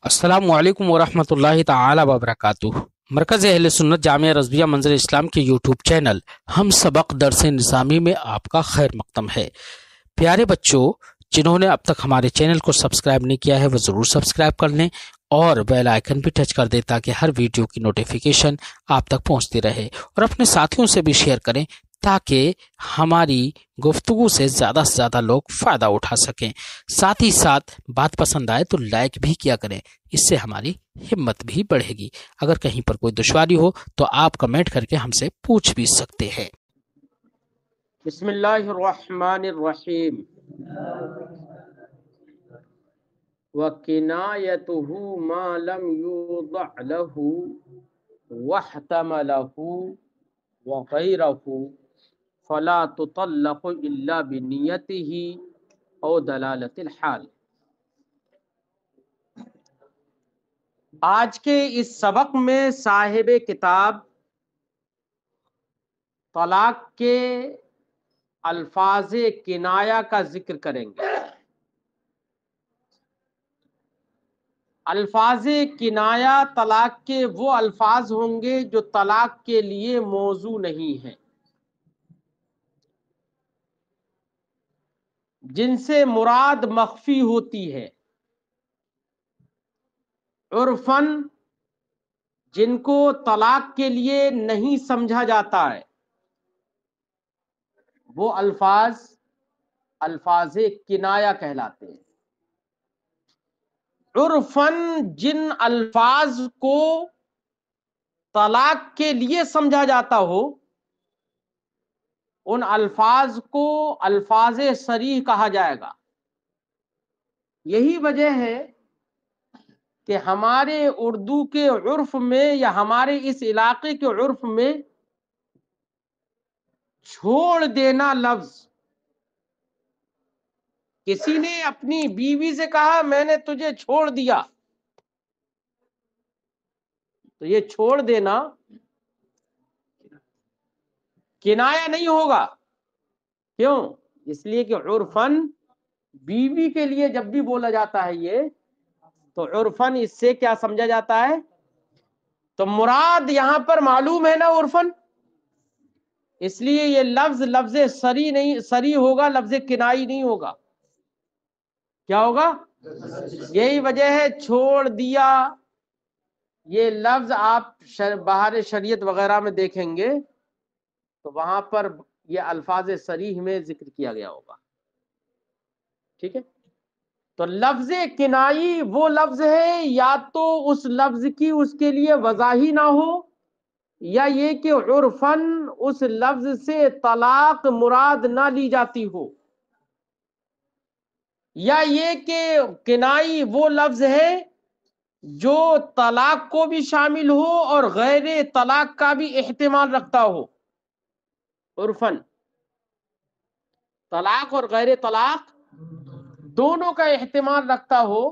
السلام علیکم ورحمۃ اللہ تعالی وبرکاتہ۔ مرکز اہل سنت جامعہ رضویہ منظر اسلام کے یوٹیوب چینل ہم سبق درس نظامی میں آپ کا خیر مقدم ہے۔ پیارے بچوں، جنہوں نے اب تک ہمارے چینل کو سبسکرائب نہیں کیا ہے وہ ضرور سبسکرائب کر لیں اور بیل آئیکن بھی ٹچ کر دیں تاکہ ہر ویڈیو کی نوٹیفیکیشن آپ تک پہنچتی رہے، اور اپنے ساتھیوں سے بھی شیئر کریں تاکہ ہماری گفتگو سے زیادہ لوگ فائدہ اٹھا سکیں۔ ساتھ ہی ساتھ بات پسند آئے تو لائک بھی کیا کریں، اس سے ہماری ہمت بھی بڑھے گی۔ اگر کہیں پر کوئی دشواری ہو تو آپ کمنٹ کر کے ہم سے پوچھ بھی سکتے ہیں۔ بسم اللہ الرحمن الرحیم۔ وَكِنَایَتُهُ مَا لَمْ يُوضَعْ لَهُ وَاحْتَمَلَهُ وَغَيْرَهُ فَلَا تُطَلَّقُ إِلَّا بِنِيَّتِهِ أَوْ دَلَالَةِ الْحَالِ۔ آج کے اس سبق میں صاحب کتاب طلاق کے الفاظ کنایہ کا ذکر کریں گے۔ الفاظ کنایہ طلاق کے وہ الفاظ ہوں گے جو طلاق کے لیے موضوع نہیں ہیں، جن سے مراد مخفی ہوتی ہے، عرفاً جن کو طلاق کے لیے نہیں سمجھا جاتا ہے، وہ الفاظ کنایہ کہلاتے ہیں۔ عرفاً جن الفاظ کو طلاق کے لیے سمجھا جاتا ہو، ان الفاظ کو الفاظ صریح کہا جائے گا۔ یہی وجہ ہے کہ ہمارے اردو کے عرف میں یا ہمارے اس علاقے کے عرف میں چھوڑ دینا لفظ، کسی نے اپنی بیوی سے کہا میں نے تجھے چھوڑ دیا، تو یہ چھوڑ دینا کنایہ نہیں ہوگا۔ کیوں؟ اس لیے کہ عرفاً بیوی کے لیے جب بھی بولا جاتا ہے یہ، تو عرفاً اس سے کیا سمجھا جاتا ہے؟ تو مراد یہاں پر معلوم ہے نا عرفاً، اس لیے یہ لفظ صریح ہوگا، لفظ کنائی نہیں ہوگا۔ کیا ہوگا؟ یہی وجہ ہے چھوڑ دیا، یہ لفظ آپ بہار شریعت وغیرہ میں دیکھیں گے تو وہاں پر یہ الفاظ صریح میں ذکر کیا گیا ہوگا۔ ٹھیک ہے؟ تو لفظ کنائی وہ لفظ ہے یا تو اس لفظ کی اس کے لیے وضاحی نہ ہو، یا یہ کہ عرفاً اس لفظ سے طلاق مراد نہ لی جاتی ہو، یا یہ کہ کنائی وہ لفظ ہے جو طلاق کو بھی شامل ہو اور غیر طلاق کا بھی احتمال رکھتا ہو۔ عرفاً طلاق اور غیر طلاق دونوں کا احتمال رکھتا ہو،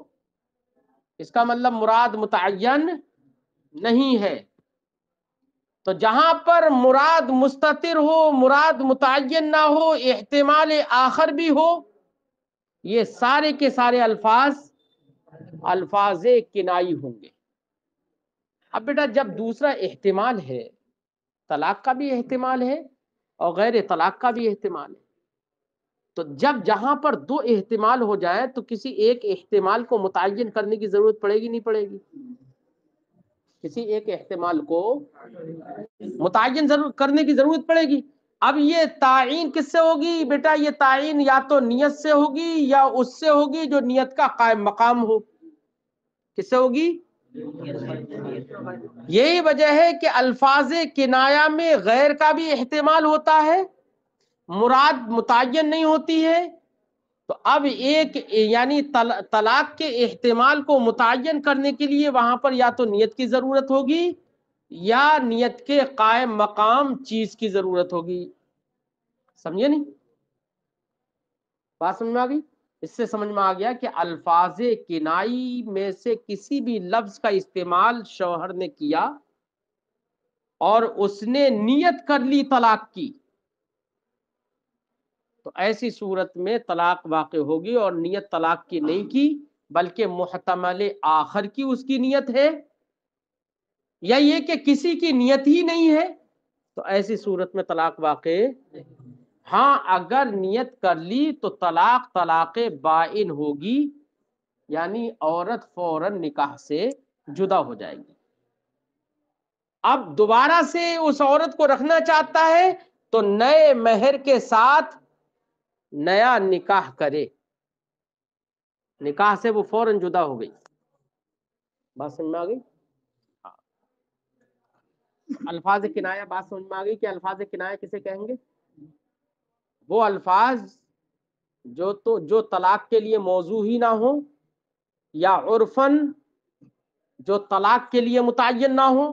اس کا مطلب مراد متعین نہیں ہے۔ تو جہاں پر مراد مستتر ہو، مراد متعین نہ ہو، احتمال آخر بھی ہو، یہ سارے کے سارے الفاظ کنائی ہوں گے۔ اب بیٹا جب دوسرا احتمال ہے، طلاق کا بھی احتمال ہے اور غیر طلاق کا بھی احتمال ہے، تو جہاں پر دو احتمال ہو جائیں تو کسی ایک احتمال کو متعین کرنے کی ضرورت پڑے گی نہیں پڑے گی؟ کسی ایک احتمال کو متعین کرنے کی ضرورت پڑے گی۔ اب یہ تعین کس سے ہوگی بیٹا؟ یہ تعین یا تو نیت سے ہوگی یا اس سے ہوگی جو نیت کا قائم مقام ہو۔ کس سے ہوگی؟ یہی وجہ ہے کہ الفاظ کنایہ میں غیر کا بھی احتمال ہوتا ہے، مراد متعین نہیں ہوتی ہے۔ تو اب ایک یعنی طلاق کے احتمال کو متعین کرنے کے لیے وہاں پر یا تو نیت کی ضرورت ہوگی یا نیت کے قائم مقام چیز کی ضرورت ہوگی۔ سمجھے نہیں؟ بات سمجھ میں آ گئی؟ اس سے سمجھ میں آ گیا کہ الفاظ کنائی میں سے کسی بھی لفظ کا استعمال شوہر نے کیا اور اس نے نیت کر لی طلاق کی، تو ایسی صورت میں طلاق واقع ہوگی، اور نیت طلاق کی نہیں کی بلکہ محتمل آخر کی اس کی نیت ہے، یا یہ کہ کسی کی نیت ہی نہیں ہے، تو ایسی صورت میں طلاق واقع۔ ہاں اگر نیت کر لی تو طلاق بائن ہوگی، یعنی عورت فوراً نکاح سے جدا ہو جائے گی۔ اب دوبارہ سے اس عورت کو رکھنا چاہتا ہے تو نئے مہر کے ساتھ نیا نکاح کرے، نکاح سے وہ فوراً جدا ہو گئی۔ بات سمجھ میں آ گئی؟ الفاظ کنایہ بات سمجھ میں آ گئی کہ الفاظ کنایہ کسے کہیں گے؟ وہ الفاظ جو طلاق کے لیے موضوع ہی نہ ہو، یا عرفاً جو طلاق کے لیے متعین نہ ہو،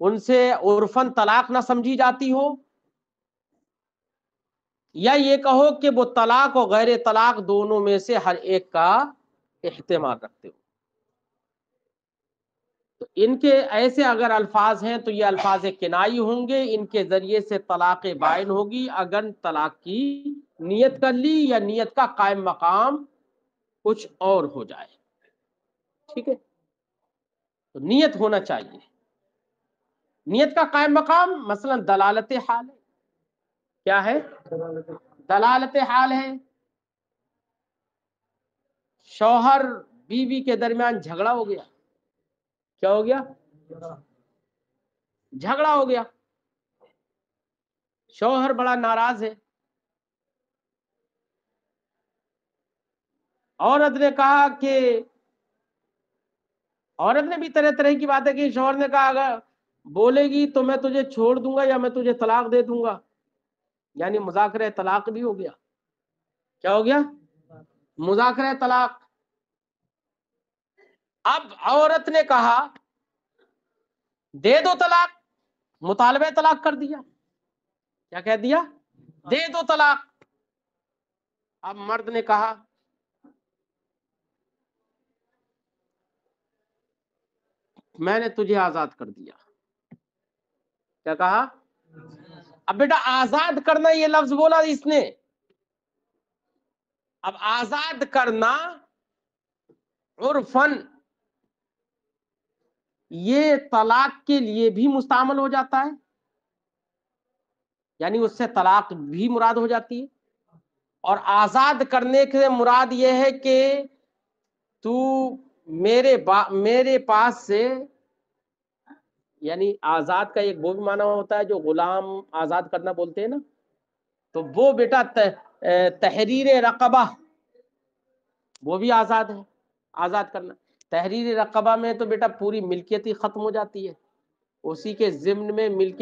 ان سے عرفاً طلاق نہ سمجھی جاتی ہو، یا یہ کہو کہ وہ طلاق اور غیر طلاق دونوں میں سے ہر ایک کا احتمال رکھتے ہو۔ تو ان کے ایسے اگر الفاظ ہیں تو یہ الفاظ کنائی ہوں گے، ان کے ذریعے سے طلاق بائن ہوگی اگر طلاق کی نیت کر لی یا نیت کا قائم مقام کچھ اور ہو جائے۔ ٹھیک ہے، تو نیت ہونا چاہیے۔ نیت کا قائم مقام مثلا دلالت حال ہے۔ کیا ہے؟ دلالت حال ہے۔ شوہر بیوی کے درمیان جھگڑا ہو گیا۔ کیا ہو گیا؟ جھگڑا ہو گیا، شوہر بڑا ناراض ہے، عورت نے کہا کہ عورت نے بھی طرح طرح کی باتیں کی، شوہر نے کہا اگر بولے گی تو میں تجھے چھوڑ دوں گا یا میں تجھے طلاق دے دوں گا، یعنی مذاکرہ طلاق بھی ہو گیا۔ کیا ہو گیا؟ مذاکرہ طلاق۔ اب عورت نے کہا دے دو طلاق، مطالبہ طلاق کر دیا۔ کیا کہہ دیا؟ دے دو طلاق۔ اب مرد نے کہا میں نے تجھے آزاد کر دیا۔ کیا کہا؟ اب بیٹا آزاد کرنا یہ لفظ بولا اس نے۔ اب آزاد کرنا عرفاً یہ طلاق کے لیے بھی مستعمل ہو جاتا ہے، یعنی اس سے طلاق بھی مراد ہو جاتی ہے۔ اور آزاد کرنے کے مراد یہ ہے کہ تو میرے پاس سے، یعنی آزاد کا ایک وہ بھی معنی ہوتا ہے جو غلام آزاد کرنا بولتے ہیں نا، تو وہ بیٹا تحریر رقبہ وہ بھی آزاد ہے، آزاد کرنا۔ تحریر رقبہ میں تو بیٹا پوری ملکیت ہی ختم ہو جاتی ہے، اسی کے ضمن میں ملک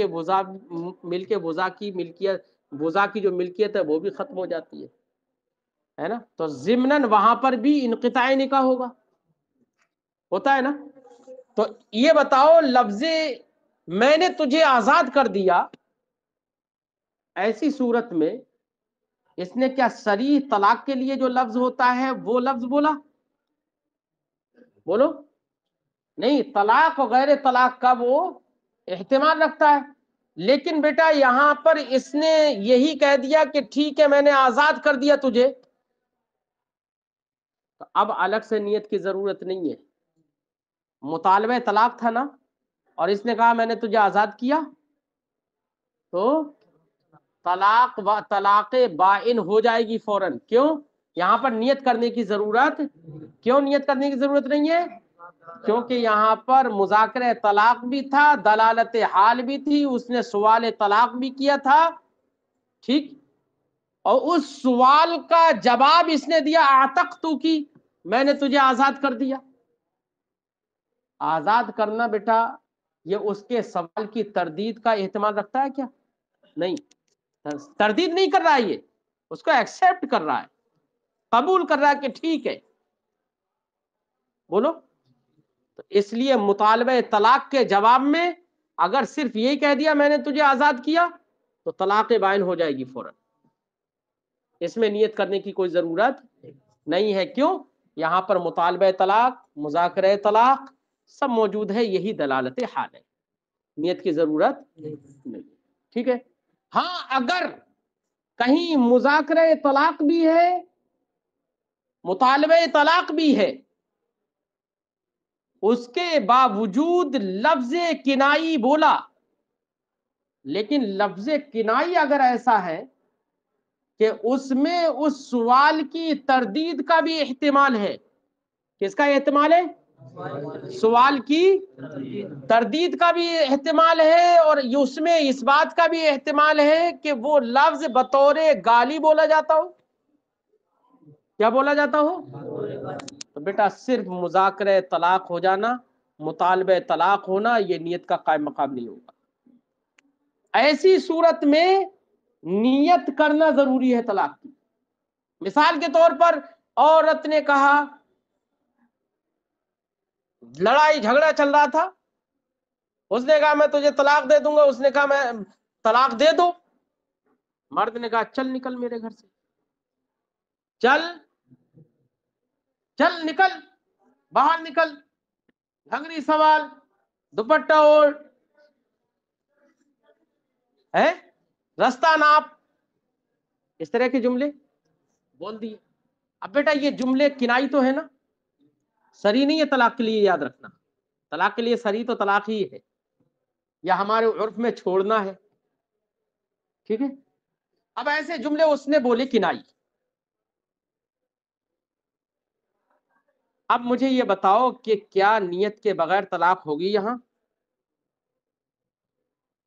وضع کی ملکیت، وضع کی جو ملکیت ہے وہ بھی ختم ہو جاتی ہے نا، تو ضمناً وہاں پر بھی انقطاع نکاح ہوتا ہے نا۔ تو یہ بتاؤ لفظ میں نے تجھے آزاد کر دیا، ایسی صورت میں اس نے کیا صریح طلاق کے لیے جو لفظ ہوتا ہے وہ لفظ بولا؟ بولو نہیں، طلاق و غیر طلاق کا وہ احتمال رکھتا ہے۔ لیکن بیٹا یہاں پر اس نے یہی کہہ دیا کہ ٹھیک ہے میں نے آزاد کر دیا تجھے، تو اب الگ سے نیت کی ضرورت نہیں ہے۔ مطالبہ طلاق تھا نا، اور اس نے کہا میں نے تجھے آزاد کیا، تو طلاق بائن ہو جائے گی فوراً۔ کیوں؟ یہاں پر نیت کرنے کی ضرورت، کیوں نیت کرنے کی ضرورت نہیں ہے؟ کیونکہ یہاں پر مذاکرہ طلاق بھی تھا، دلالت حال بھی تھی، اس نے سوال طلاق بھی کیا تھا، ٹھیک، اور اس سوال کا جواب اس نے دیا اعتقت کی، میں نے تجھے آزاد کر دیا۔ آزاد کرنا بیٹا یہ اس کے سوال کی تردید کا احتمال رکھتا ہے کیا؟ نہیں، تردید نہیں کر رہا ہے، یہ اس کو ایکسپٹ کر رہا ہے، قبول کر رہا ہے کہ ٹھیک ہے۔ بولو، تو اس لیے مطالبہ طلاق کے جواب میں اگر صرف یہی کہہ دیا میں نے تجھے آزاد کیا تو طلاق بائن ہو جائے گی فوراً، اس میں نیت کرنے کی کوئی ضرورت نہیں ہے۔ کیوں؟ یہاں پر مطالبہ طلاق، مذاکرہ طلاق سب موجود ہے، یہی دلالت حال ہے، نیت کی ضرورت نہیں۔ ٹھیک ہے، ہاں اگر کہیں مذاکرہ طلاق بھی ہے، مطالبہ طلاق بھی ہے، اس کے باوجود لفظ کنائی بولا، لیکن لفظ کنائی اگر ایسا ہے کہ اس میں اس سوال کی تردید کا بھی احتمال ہے، کس کا احتمال ہے؟ سوال کی تردید کا بھی احتمال ہے، اور اس میں اس بات کا بھی احتمال ہے کہ وہ لفظ بطور گالی بولا جاتا ہو. کیا بولا جاتا ہو؟ تو بیٹا صرف مذاکرہ طلاق ہو جانا، مطالبہ طلاق ہونا، یہ نیت کا قائم مقام نہیں ہوگا. ایسی صورت میں نیت کرنا ضروری ہے طلاق کی. مثال کے طور پر عورت نے کہا، لڑائی جھگڑا چل رہا تھا، اس نے کہا میں تجھے طلاق دے دوں گا، اس نے کہا میں طلاق دے دو. مرد نے کہا چل نکل میرے گھر سے، چل چل نکل، باہر نکل، گھنگری سوال، دوپٹہ اوڑھ، ہے رستہ ناپ، اس طرح کے جملے بول دیے. اب بیٹا یہ جملے کنائی تو ہے نا، سری نہیں ہے طلاق کے لیے، یاد رکھنا. طلاق کے لیے سری تو طلاق ہی ہے، یا ہمارے عرف میں چھوڑنا ہے. ٹھیک ہے. اب ایسے جملے اس نے بولے کنائی. اب مجھے یہ بتاؤ کہ کیا نیت کے بغیر طلاق ہوگی یہاں؟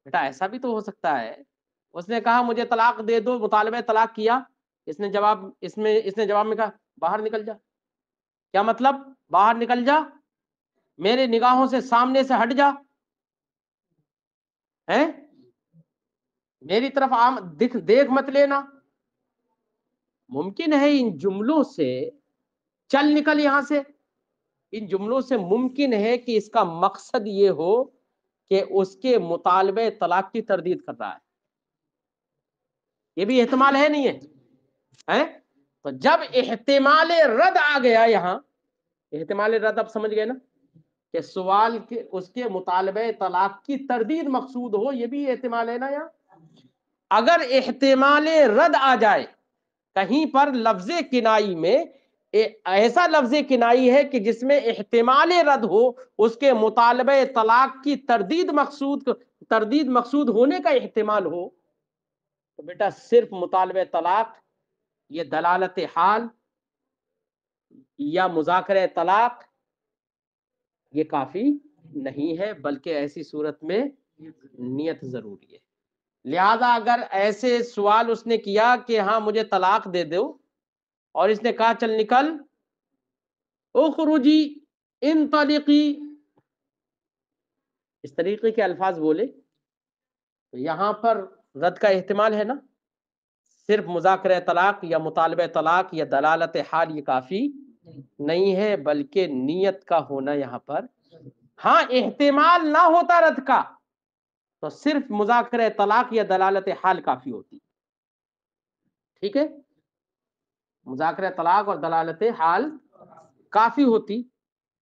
بیٹا ایسا بھی تو ہو سکتا ہے، اس نے کہا مجھے طلاق دے دو، مطالبہ طلاق کیا، اس نے جواب میں کہا باہر نکل جا. کیا مطلب باہر نکل جا؟ میرے نگاہوں سے سامنے سے ہٹ جا، ہے میری طرف دیکھ مت لینا. ممکن ہے ان جملوں سے، چل نکل یہاں سے، ان جملوں سے ممکن ہے کہ اس کا مقصد یہ ہو کہ اس کے مطالبہ طلاق کی تردید کر رہا ہے. یہ بھی احتمال ہے نہیں ہے؟ تو جب احتمال رد آ گیا یہاں، احتمال رد اب سمجھ گئے نا، کہ سوال کے اس کے مطالبہ طلاق کی تردید مقصود ہو، یہ بھی احتمال ہے نا یہاں. اگر احتمال رد آ جائے کہیں پر لفظ کنائی میں، ایسا لفظ کنائی ہے کہ جس میں احتمال رد ہو، اس کے مطالبہ طلاق کی تردید مقصود ہونے کا احتمال ہو، تو بیٹا صرف مطالبہ طلاق، یہ دلالت حال یا مذاکرہ طلاق یہ کافی نہیں ہے، بلکہ ایسی صورت میں نیت ضروری ہے. لہذا اگر ایسے سوال اس نے کیا کہ ہاں مجھے طلاق دے دو، اور اس نے کہا چل نکل، اخرجی، انطلقی، اس طریقے کے الفاظ بولے، تو یہاں پر رد کا احتمال ہے نا. صرف مذاکرہ طلاق یا مطالبہ طلاق یا دلالت حال یہ کافی نہیں ہے، بلکہ نیت کا ہونا یہاں پر. ہاں احتمال نہ ہوتا رد کا تو صرف مذاکرہ طلاق یا دلالت حال کافی ہوتی. ٹھیک ہے، مذاکرہ طلاق اور دلالت حال کافی ہوتی،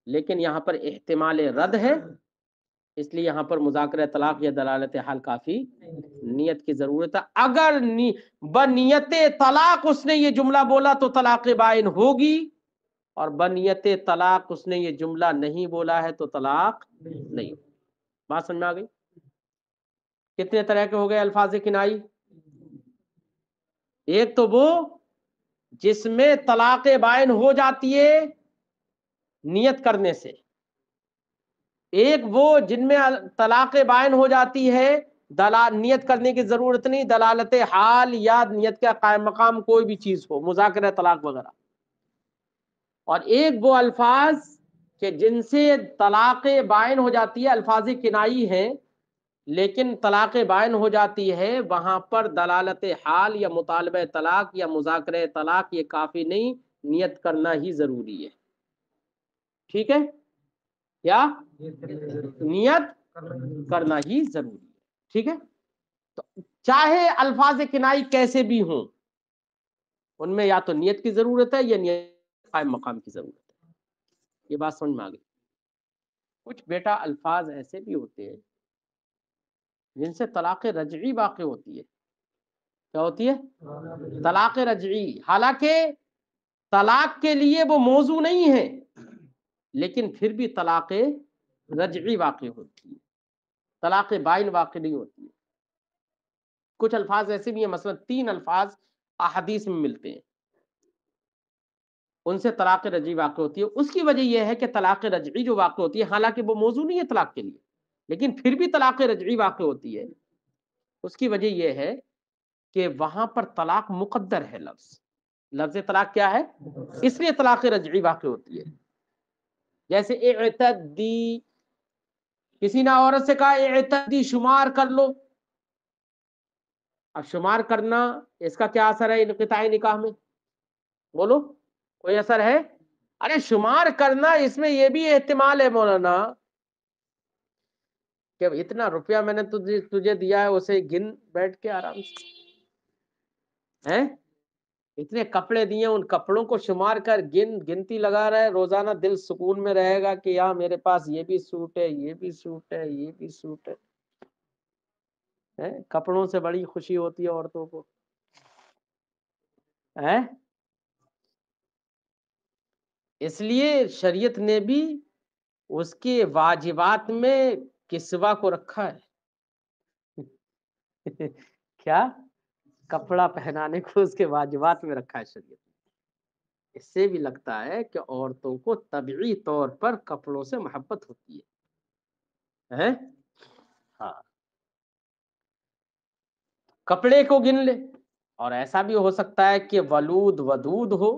لیکن یہاں پر احتمال رد ہے، اس لیے یہاں پر مذاکرہ طلاق یا دلالت حال کافی، نیت کی ضرورت ہے. اگر بنیت طلاق اس نے یہ جملہ بولا تو طلاق بائن ہوگی، اور بنیت طلاق اس نے یہ جملہ نہیں بولا ہے تو طلاق نہیں. بات سمجھ میں آ گئی؟ کتنے طرح کے ہو گئے الفاظ کنائی؟ ایک تو وہ جس میں طلاق بائن ہو جاتی ہے نیت کرنے سے، ایک وہ جن میں طلاق بائن ہو جاتی ہے نیت کرنے کی ضرورت نہیں، دلالت حال یا نیت کا قائم مقام کوئی بھی چیز ہو، مذاکرہ طلاق وغیرہ. اور ایک وہ الفاظ کہ جن سے طلاق بائن ہو جاتی ہے، الفاظ کنائی ہیں لیکن طلاق بائن ہو جاتی ہے، وہاں پر دلالت حال یا مطالبہ طلاق یا مذاکرہ طلاق یہ کافی نہیں، نیت کرنا ہی ضروری ہے. ٹھیک ہے، کیا نیت کرنا ہی ضروری ہے. ٹھیک ہے، تو چاہے الفاظ کنائی کیسے بھی ہوں، ان میں یا تو نیت کی ضرورت ہے یا نیت قائم مقام کی ضرورت ہے. یہ بات سمجھ میں آ گئی؟ کچھ بیٹا الفاظ ایسے بھی ہوتے ہیں جن سے طلاق رجعی واقع ہوتی ہے. کیا ہوتی ہے؟ طلاق رجعی. حالانکہ طلاق کے لیے وہ موضوع نہیں ہے، لیکن پھر بھی طلاق رجعی واقع ہوتی ہے، طلاق بائن واقع نہیں ہوتی ہے۔ کچھ الفاظ ایسے بھی ہیں، مثلا 3 الفاظ احادیث میں ملتے ہیں، ان سے طلاق رجعی واقع ہوتی ہے۔ اس کی وجہ یہ ہے کہ طلاق رجعی جو واقع ہوتی ہے، حالانکہ وہ موضوع نہیں ہے طلاق کے لیے، لیکن پھر بھی طلاق رجعی واقع ہوتی ہے۔ اس کی وجہ یہ ہے کہ وہاں پر طلاق مقدر ہے، لفظ طلاق کیا ہے، اس لیے طلاق رجعی واقع ہوتی ہے۔ جیسے اعتدی، کسی نے عورت سے کہا اعتدی، شمار کر لو۔ اب شمار کرنا، اس کا کیا اثر ہے انقطاع نکاح میں؟ بولو، کوئی اثر ہے؟ ارے شمار کرنا، اس میں یہ بھی احتمال ہے مولانا کہ اتنا روپیہ میں نے تجھے دیا ہے، اسے گن بیٹھ کے آرام سے، ہیں اتنے کپڑے دیے، ان کپڑوں کو شمار کر گنتی لگا رہا ہے، روزانہ دل سکون میں رہے گا کہ یہاں میرے پاس یہ بھی سوٹ ہے، یہ بھی سوٹ ہے، یہ بھی سوٹ ہے۔ کپڑوں سے بڑی خوشی ہوتی ہے عورتوں کو، اس لیے شریعت نے بھی اس کے واجبات میں کسوہ کو رکھا ہے۔ کیا؟ کپڑا پہنانے کو اس کے واجبات میں رکھا ہے شریعت نے۔ اس سے بھی لگتا ہے کہ عورتوں کو طبعی طور پر کپڑوں سے محبت ہوتی ہے۔ ہاں، کپڑے کو گن لے، اور ایسا بھی ہو سکتا ہے کہ ولود ودود ہو،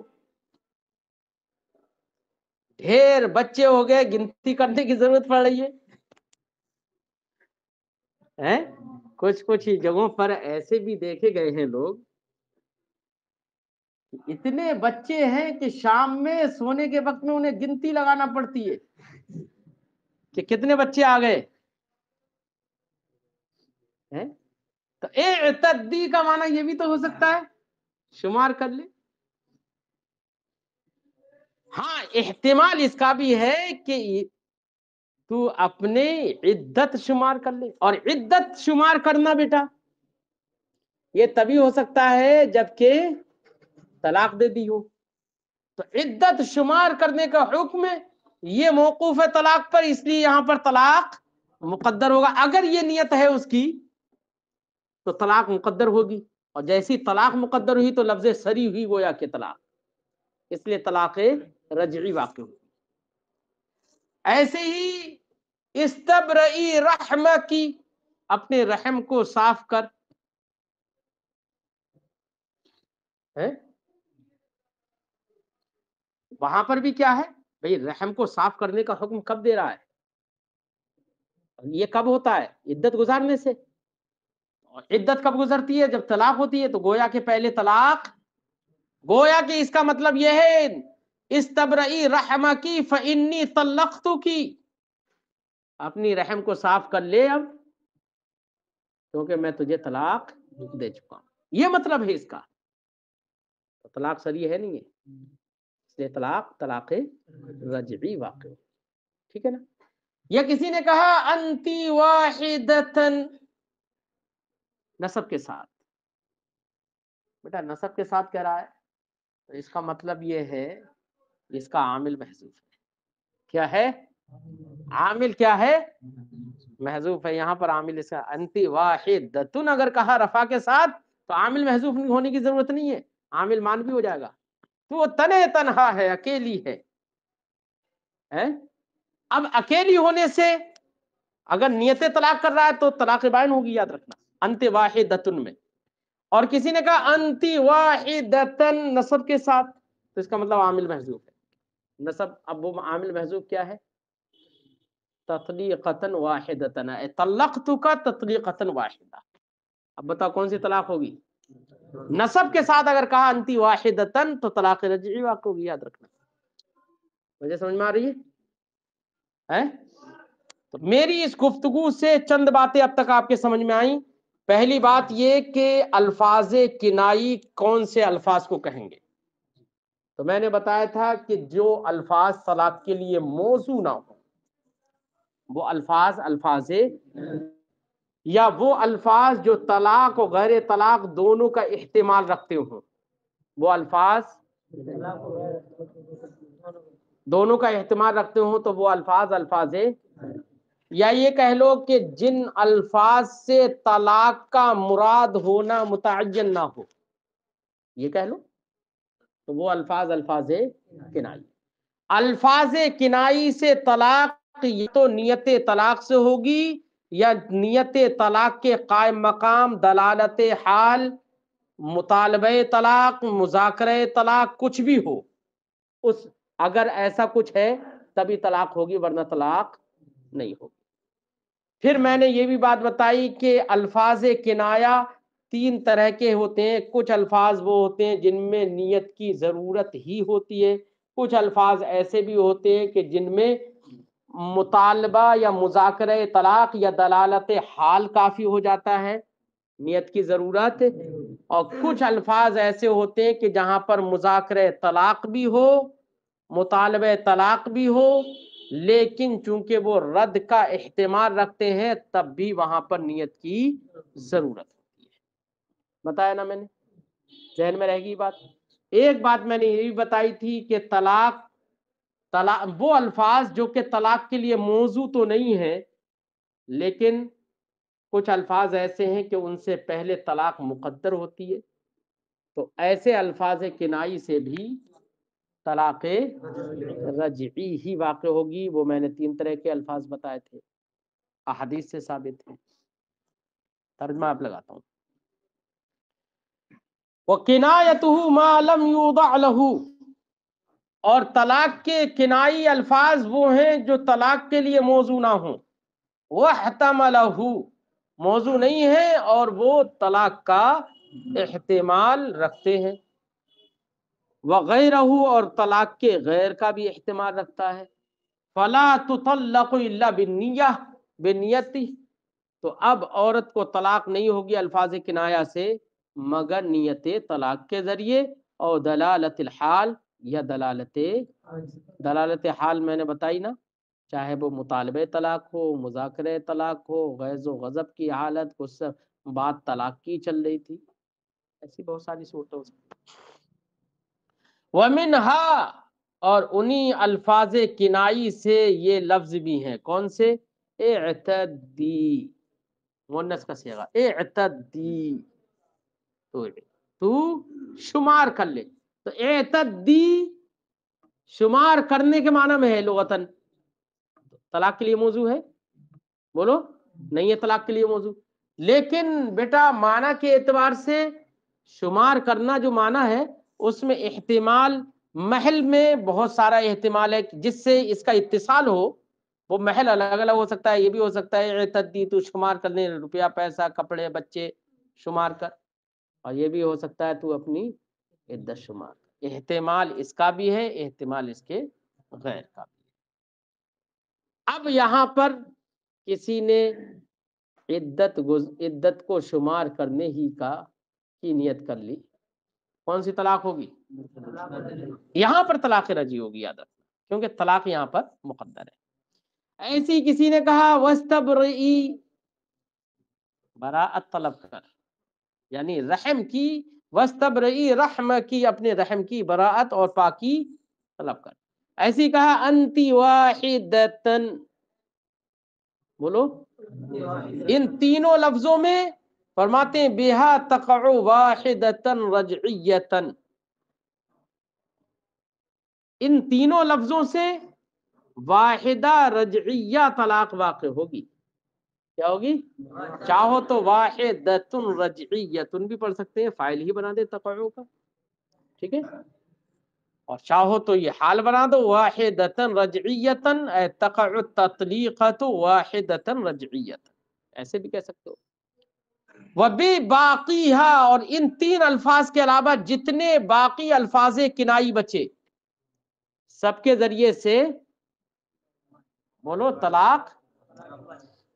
ڈھیر بچے ہو گئے، گنتی کرنے کی ضرورت پڑ رہی ہے۔ کچھ ہی جگہوں پر ایسے بھی دیکھے گئے ہیں لوگ، اتنے بچے ہیں کہ شام میں سونے کے وقت میں انہیں گنتی لگانا پڑتی ہے کہ کتنے بچے آ گئے۔ تو اعتدی کا معنی یہ بھی تو ہو سکتا ہے شمار کر لے۔ ہاں، احتمال اس کا بھی ہے کہ تو اپنے عدت شمار کر لے، اور عدت شمار کرنا بیٹا یہ تبھی ہو سکتا ہے جبکہ طلاق دے دی ہو۔ تو عدت شمار کرنے کا حکم یہ موقوف ہے طلاق پر، اس لیے یہاں پر طلاق مقدر ہوگا۔ اگر یہ نیت ہے اس کی تو طلاق مقدر ہوگی، اور جیسی طلاق مقدر ہوئی تو لفظ سری ہوئی گویا کہ طلاق، اس لیے طلاق رجعی واقع ہوئی۔ ایسے ہی استبرئی رحم کی، اپنے رحم کو صاف کر، وہاں پر بھی کیا ہے بھئی، رحم کو صاف کرنے کا حکم کب دے رہا ہے؟ یہ کب ہوتا ہے؟ عدت گزارنے سے۔ عدت کب گزرتی ہے؟ جب طلاق ہوتی ہے، تو گویا کہ پہلے طلاق، گویا کہ اس کا مطلب یہ ہے استبرئی رحم کی فانی طلقت کی، اپنی رحم کو صاف کر لے اب، کیونکہ میں تجھے طلاق دے چکا ہوں، یہ مطلب ہے اس کا۔ طلاق سری ہے نہیں ہے، اس لیے طلاق رجعی واقع، ٹھیک ہے نا۔ یا کسی نے کہا انتی واحدتن، نسب کے ساتھ، بیٹا نسب کے ساتھ کہہ رہا ہے تو اس کا مطلب یہ ہے اس کا عامل محذوف ہے۔ کیا ہے؟ عامل کیا ہے؟ محذوف ہے۔ یہاں پر عامل اس کا انتی واحدتن اگر کہا رفع کے ساتھ تو عامل محذوف ہونے کی ضرورت نہیں ہے، عامل مان بھی ہو جائے گا۔ تو تنے تنہا ہے، اکیلی ہے۔ اب اکیلی ہونے سے اگر نیت طلاق کر رہا ہے تو طلاق بائن ہوگی، یاد رکھنا، انت واحدتن میں۔ اور کسی نے کہا انتی واحدتن نسب کے ساتھ، تو اس کا مطلب عامل محذوف ہے۔ نسب، اب وہ عامل محذوف کیا ہے؟ تطلیقتن واحدتن، طلقتک تطلیقتن واحدہ۔ اب بتاؤ کون سی طلاق ہوگی؟ نسب کے ساتھ اگر کہا انتی واحدتن تو طلاق رجعی واقع ہوگی، یاد رکھنا۔ مجھے سمجھ میں آ رہی ہے؟ تو میری اس گفتگو سے چند باتیں اب تک آپ کے سمجھ میں آئیں۔ پہلی بات یہ کہ الفاظ کنائی کون سے الفاظ کو کہیں گے؟ تو میں نے بتایا تھا کہ جو الفاظ طلاق کے لیے موضوع نہ ہو، وہ الفاظ یا وہ الفاظ جو طلاق و غیر طلاق دونوں کا احتمال رکھتے ہوں، وہ الفاظ دونوں کا احتمال رکھتے ہوں تو وہ الفاظ الفاظ یا یہ کہہ لو کہ جن الفاظ سے طلاق کا مراد ہونا متعین نہ ہو، یہ کہہ لو تو وہ الفاظ الفاظ کنائی۔ الفاظ کنائی سے طلاق یہ تو نیت طلاق سے ہوگی، یا نیت طلاق کے قائم مقام دلالت حال، مطالبہ طلاق، مذاکرہ طلاق، کچھ بھی ہو، اس اگر ایسا کچھ ہے تبھی طلاق ہوگی، ورنہ طلاق نہیں ہوگی۔ پھر میں نے یہ بھی بات بتائی کہ الفاظ کنایہ تین طرح کے ہوتے ہیں۔ کچھ الفاظ وہ ہوتے ہیں جن میں نیت کی ضرورت ہی ہوتی ہے، کچھ الفاظ ایسے بھی ہوتے ہیں کہ جن میں مطالبہ یا مذاکرہ طلاق یا دلالت حال کافی ہو جاتا ہے، نیت کی ضرورت، اور کچھ الفاظ ایسے ہوتے ہیں کہ جہاں پر مذاکرہ طلاق بھی ہو، مطالبہ طلاق بھی ہو، لیکن چونکہ وہ رد کا احتمال رکھتے ہیں تب بھی وہاں پر نیت کی ضرورت ہوتی ہے۔ بتایا نا میں نے، ذہن میں رہے گی بات۔ ایک بات میں نے یہ بھی بتائی تھی کہ طلاق وہ الفاظ جو کہ طلاق کے لیے موضوع تو نہیں ہے، لیکن کچھ الفاظ ایسے ہیں کہ ان سے پہلے طلاق مقدر ہوتی ہے، تو ایسے الفاظ کنائی سے بھی طلاق رجعی ہی واقع ہوگی۔ وہ میں نے تین طرح کے الفاظ بتائے تھے، احادیث سے ثابت ہے۔ ترجمہ آپ لگاتا ہوں، وَقِنَایَتُهُ مَا لَمْ يُوضَعْ لَهُ، اور طلاق کے کنائی الفاظ وہ ہیں جو طلاق کے لیے موضوع نہ ہوں، وَاحْتَمَلَهُ، موضوع نہیں ہے اور وہ طلاق کا احتمال رکھتے ہیں، وغیرہ، اور طلاق کے غیر کا بھی احتمال رکھتا ہے۔ فَلَا تُطَلَّقُ إِلَّا بِالنِّيَّةِ، بِالنِّيَّةِ، تو اب عورت کو طلاق نہیں ہوگی الفاظ کنایہ سے مگر نیت طلاق کے ذریعے، اور دلالت الحال، یا دلالت حال میں نے بتائی نا، چاہے وہ مطالبہ طلاق ہو، مذاکرہ طلاق ہو، غیظ و غضب کی حالت، کچھ بات طلاق کی چل رہی تھی، ایسی بہت ساری صورتیں ہو سکتی۔ وَمِنْهَا، اور انہی الفاظ کنائی سے یہ لفظ بھی ہیں، کون سے؟ اعتدی، مؤنث کا صیغہ، اعتدی، تو شمار کر لے، تو اعتدی شمار کرنے کے معنی میں ہے لغتاً۔ طلاق کے لیے موضوع ہے؟ بولو، نہیں ہے طلاق کے لیے موضوع، لیکن بیٹا معنی کے اعتبار سے شمار کرنا جو معنی ہے اس میں احتمال، محل میں بہت سارا احتمال ہے جس سے اس کا اتصال ہو، وہ محل الگ الگ ہو سکتا ہے۔ یہ بھی ہو سکتا ہے اعتدی تو شمار کرنے، روپیہ پیسہ کپڑے بچے شمار کر، اور یہ بھی ہو سکتا ہے تو اپنی عدت شمار کر۔ احتمال اس کا بھی ہے، احتمال اس کے غیر کا بھی ہے۔ اب یہاں پر کسی نے عدت کو شمار کرنے ہی کی نیت کر لی، کون سی طلاق ہوگی؟ یہاں پر طلاق رجعی ہوگی، یاد رکھنا، کیونکہ طلاق یہاں پر مقدر ہے۔ ایسی ہی کسی نے کہا وَاسْتَبْرِئِي، براءت طلب کر، یعنی رحم کی، وَاسْتَبْرِئِي، رحم کی، اپنے رحم کی براءت اور پاکی طلب کر۔ ایسی کہا انتی واحدتن، بولو، ان تینوں لفظوں میں فرماتے ہیں بہا تقع واحدتن رجعیتن، ان تینوں لفظوں سے واحدہ رجعیہ طلاق واقع ہوگی۔ کیا ہوگی؟ چاہو تو واحدتن رجعیتن بھی پڑھ سکتے ہیں، فاعل ہی بنا دے تقعو کا، ٹھیک ہے، اور چاہو تو یہ حال بنا دو واحدتن رجعیتن، اے تقع التطلیقۃ واحدتن رجعیتن، ایسے بھی کہہ سکتے ہو۔ وَبِبَاقِيهَا، اور ان تین الفاظ کے علاوہ جتنے باقی الفاظ کنائی بچے سب کے ذریعے سے بولو طلاق۔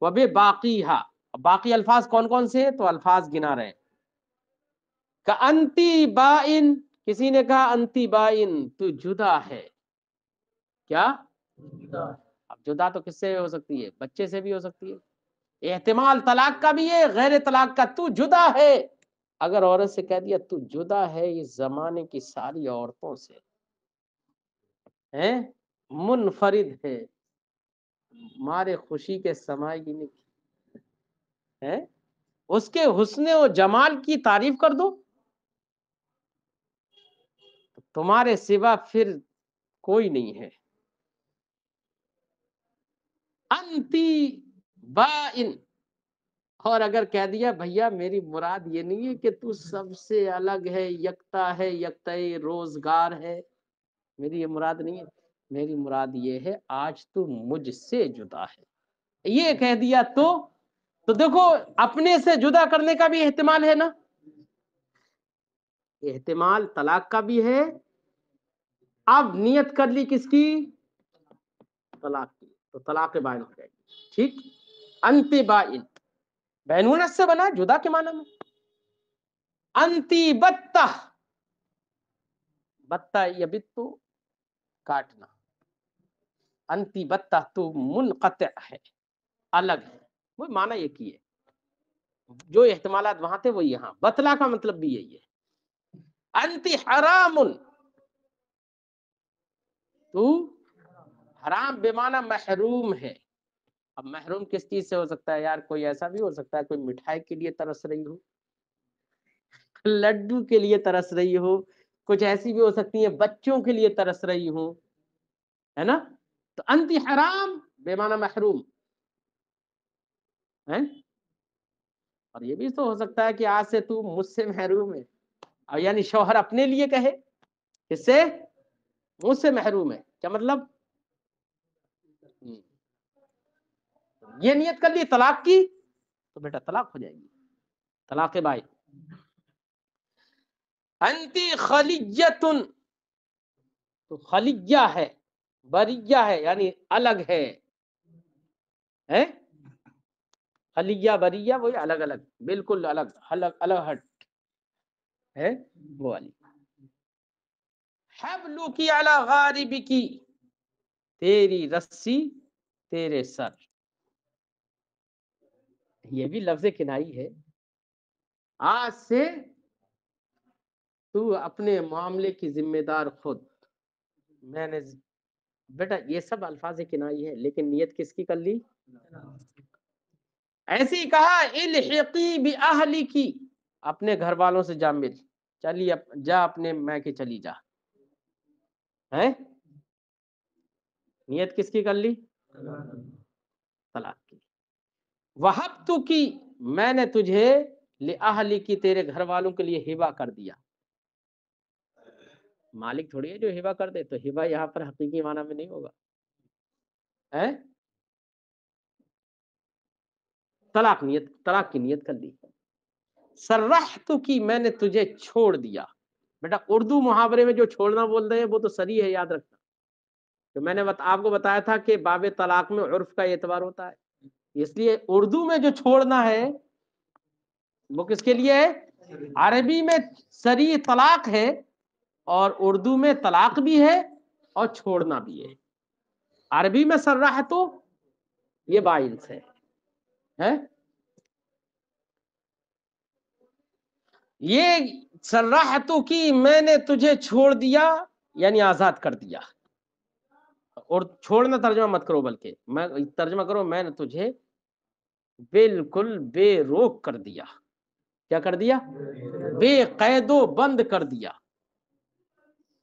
وَبِبَاقِيهَا، باقی الفاظ کون کون سے ہیں؟ تو الفاظ گنا رہے ہیں، کَأَنْتِ بَائِن، کسی نے کہا انتی بائن، تو جدا ہے، کیا؟ اب جدا تو کس سے ہو سکتی ہے؟ بچے سے بھی ہو سکتی ہے، احتمال طلاق کا بھی ہے، غیر طلاق کا، تو جدا ہے۔ اگر عورت سے کہہ دیا تو جدا ہے اس زمانے کی ساری عورتوں سے، ہیں منفرد ہے، مارے خوشی کے سمائے گی نہیں ہے، اس کے حسن و جمال کی تعریف کر دو، تمہارے سوا پھر کوئی نہیں ہے۔ انتی بائن، اور اگر کہہ دیا بھیا میری مراد یہ نہیں ہے کہ تو سب سے الگ ہے، یکتا ہے، یکتائے روزگار ہے، میری یہ مراد نہیں ہے، میری مراد یہ ہے آج تو مجھ سے جدا ہے، یہ کہہ دیا تو دیکھو اپنے سے جدا کرنے کا بھی احتمال ہے نا، احتمال طلاق کا بھی ہے۔ اب نیت کر لی کس کی؟ طلاق کی، تو طلاق بائن ہو جائے گی، ٹھیک۔ انتی بائن، بینونت سے بنا جدا کے معنی میں، انتی بتہ، بتہ یہ بتو کاٹنا، انتی بتہ تو منقطع ہے، الگ ہے، وہ معنی یہ کی ہے، جو احتمالات وہاں تھے وہ یہاں، بتلا کا مطلب بھی یہی ہے۔ انتی حرام، تو حرام بے معنی محروم ہے۔ اب محروم کس چیز سے ہو سکتا ہے یار؟ کوئی ایسا بھی ہو سکتا ہے کوئی مٹھائی کے لیے ترس رہی ہو، لڈو کے لیے ترس رہی ہو، کچھ ایسی بھی ہو سکتی ہیں بچوں کے لیے ترس رہی ہو، ہے نا؟ تو انتی حرام بے معنی محروم ہے۔ اور یہ بھی تو ہو سکتا ہے کہ آج سے تو مجھ سے محروم ہے، اور یعنی شوہر اپنے لیے کہے کس سے؟ مجھ سے محروم ہے، کیا مطلب؟ یہ نیت کر لی طلاق کی تو بیٹا طلاق ہو جائے گی، طلاق بھائی۔ انتی خلیتن، تو خلیہ ہے، بریہ ہے یعنی الگ ہے، خلیہ بریہ وہی الگ الگ، بالکل الگ، الگ الگ ہٹ ہے وہ والی۔ حبلو کی علی غارب کی، تیری رسی تیرے سر، یہ بھی لفظ کنائی ہے، آج سے تو اپنے معاملے کی ذمہ دار خود، میں نے بیٹا یہ سب الفاظ کنائی ہے لیکن نیت کس کی کر لی؟ ایسے ہی کہا الحقی باہلی کی، اپنے گھر والوں سے جا مل، چلی جا اپنے میکے چلی جا، ہے نیت کس کی کر لی؟ طلاق کی۔ وہبت کی، میں نے تجھے لأہلی کی، تیرے گھر والوں کے لیے ہبہ کر دیا، مالک تھوڑی ہے جو ہبہ کر دے، تو ہبہ یہاں پر حقیقی معنی میں نہیں ہوگا، ہے طلاق، نیت طلاق کی نیت کر دی۔ سرحت کی، میں نے تجھے چھوڑ دیا، بیٹا اردو محاورے میں جو چھوڑنا بول رہے ہیں وہ تو سری ہے، یاد رکھنا، تو میں نے آپ کو بتایا تھا کہ باب طلاق میں عرف کا اعتبار ہوتا ہے، اس لیے اردو میں جو چھوڑنا ہے وہ کس کے لیے ہے؟ عربی میں سری طلاق ہے اور اردو میں طلاق بھی ہے اور چھوڑنا بھی ہے، عربی میں سرحت یہ بائن سے ہے، یہ سرحت کی، میں نے تجھے چھوڑ دیا یعنی آزاد کر دیا، اور چھوڑنا ترجمہ مت کرو بلکہ میں ترجمہ کرو، میں نے تجھے بالکل بے روک کر دیا، کیا کر دیا؟ بے قید و بند کر دیا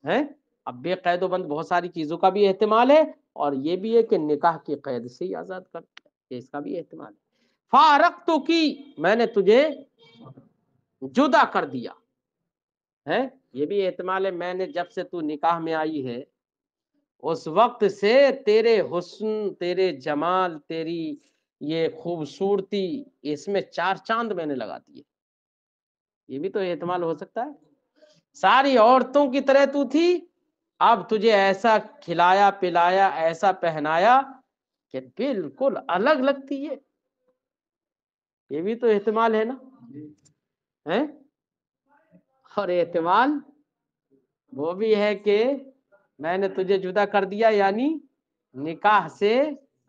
ہے۔ اب بے قید و بند بہت ساری چیزوں کا بھی احتمال ہے، اور یہ بھی ہے کہ نکاح کی قید سے ہی آزاد کر دیا، اس کا بھی احتمال ہے۔ فارقت کی، میں نے تجھے جدا کر دیا ہے، یہ بھی احتمال ہے، میں نے جب سے تو نکاح میں آئی ہے اس وقت سے تیرے حسن، تیرے جمال، تیری یہ خوبصورتی، اس میں چار چاند میں نے لگا دیے، یہ بھی تو احتمال ہو سکتا ہے۔ ساری عورتوں کی طرح تو تھی، اب تجھے ایسا کھلایا پلایا، ایسا پہنایا کہ بالکل الگ لگتی ہے، یہ بھی تو احتمال ہے نا، ہے؟ اور احتمال وہ بھی ہے کہ میں نے تجھے جدا کر دیا یعنی نکاح سے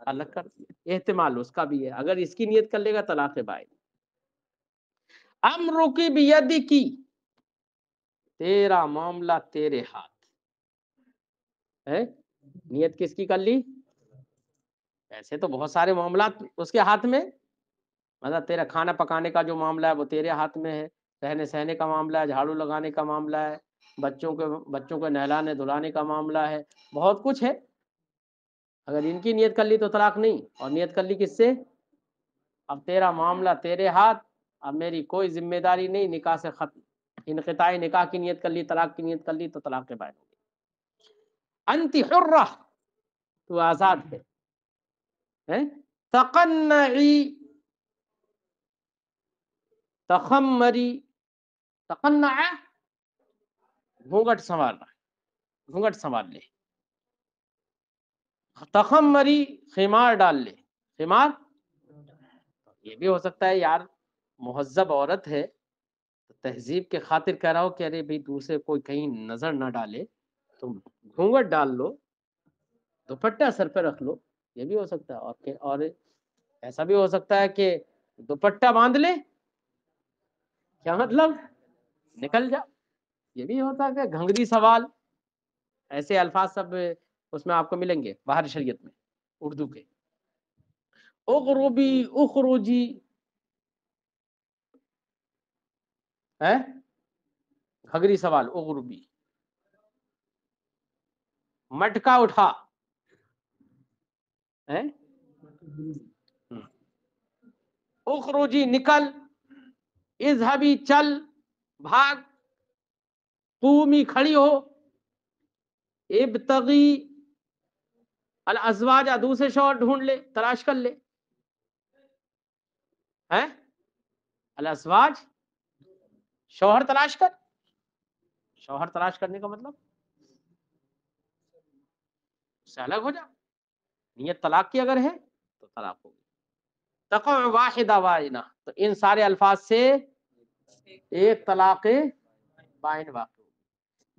الگ کر دیا، احتمال اس کا بھی ہے، اگر اس کی نیت کر لے گا طلاق بائن۔ امر کی بیدی کی، تیرا معاملہ تیرے ہاتھ ہے، نیت کس کی کر لی؟ ایسے تو بہت سارے معاملات اس کے ہاتھ میں، مطلب تیرا کھانا پکانے کا جو معاملہ ہے وہ تیرے ہاتھ میں ہے، رہنے سہنے کا معاملہ ہے، جھاڑو لگانے کا معاملہ ہے، بچوں کو نہلانے دھلانے کا معاملہ ہے، بہت کچھ ہے۔ اگر ان کی نیت کر لی تو طلاق نہیں، اور نیت کر لی کس سے؟ اب تیرا معاملہ تیرے ہاتھ، اب میری کوئی ذمہ داری نہیں، نکاح سے ختم، انقطاع نکاح کی نیت کر لی، طلاق کی نیت کر لی تو طلاق کے بائن ہو گئی۔ انت حرہ، تو آزاد ہے۔ تقنعی، تخمری، تقنع گھونگٹ سنوارنا، گھونگٹ سنوار لے، تخمری خمار ڈال لے، خمار یہ بھی ہو سکتا ہے یار مہذب عورت ہے تو تہذیب کے خاطر کہہ رہا ہو کہ ارے بھائی دوسرے کوئی کہیں نظر نہ ڈالے تو گھونگٹ ڈال لو، دوپٹہ سر پہ رکھ لو، یہ بھی ہو سکتا ہے۔ اور ایسا بھی ہو سکتا ہے کہ دوپٹہ باندھ لے، کیا مطلب نکل جا، یہ بھی ہوتا ہے کہ گھنگری سوال، ایسے الفاظ سب اس میں آپ کو ملیں گے باہر شریعت میں اردو کے۔ اغربی، اخرجی ہے گھگری سوال، اغربی، مٹکا اٹھا ہے، اخرجی نکل، اذهبی چل بھاگ، قومی کھڑی ہو، ابتغی الازواج دوسرے شوہر ڈھونڈ لے، تلاش کر لے، ہے الازواج شوہر تلاش کر، شوہر تلاش کرنے کا مطلب اس سے الگ ہو جا، نیت طلاق کی اگر ہے تو طلاق ہوگی۔ تقع واحدہ واحدہ، تو ان سارے الفاظ سے ایک طلاق بائن واقع ہوگی۔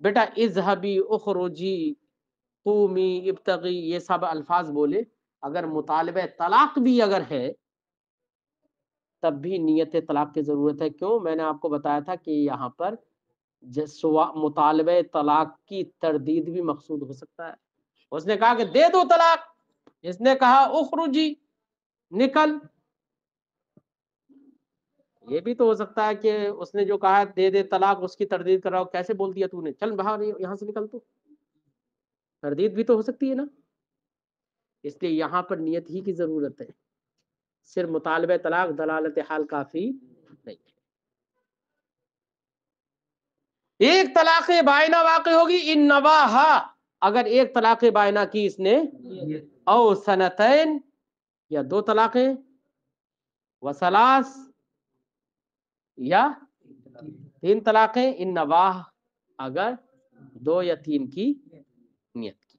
بیٹا اذهبی، اخرجی، قومی، ابتغی، یہ سب الفاظ بولے، اگر مطالبہ طلاق بھی اگر ہے تب بھی نیت طلاق کی ضرورت ہے۔ کیوں؟ میں نے آپ کو بتایا تھا کہ یہاں پر مطالبہ طلاق کی تردید بھی مقصود ہو سکتا ہے۔ اس نے کہا کہ دے دو طلاق، اس نے کہا اخرجی نکل، یہ بھی تو ہو سکتا ہے کہ اس نے جو کہا دے دے طلاق اس کی تردید کراؤ، کیسے بول دیا تو نے، چل باہر یہاں سے نکل، تو تردید بھی تو ہو سکتی ہے نا۔ اس لیے یہاں پر نیت ہی کی ضرورت ہے، صرف مطالبہ طلاق دلالت حال کافی نہیں ہے۔ ایک طلاق بائنہ واقع ہوگی ان نواہا، اگر ایک طلاق بائنہ کی اس نے، او سنتین، یا دو طلاقیں، وثلاث، یا تین طلاقیں، ان نواہ، اگر دو یا تین کی نیت کی۔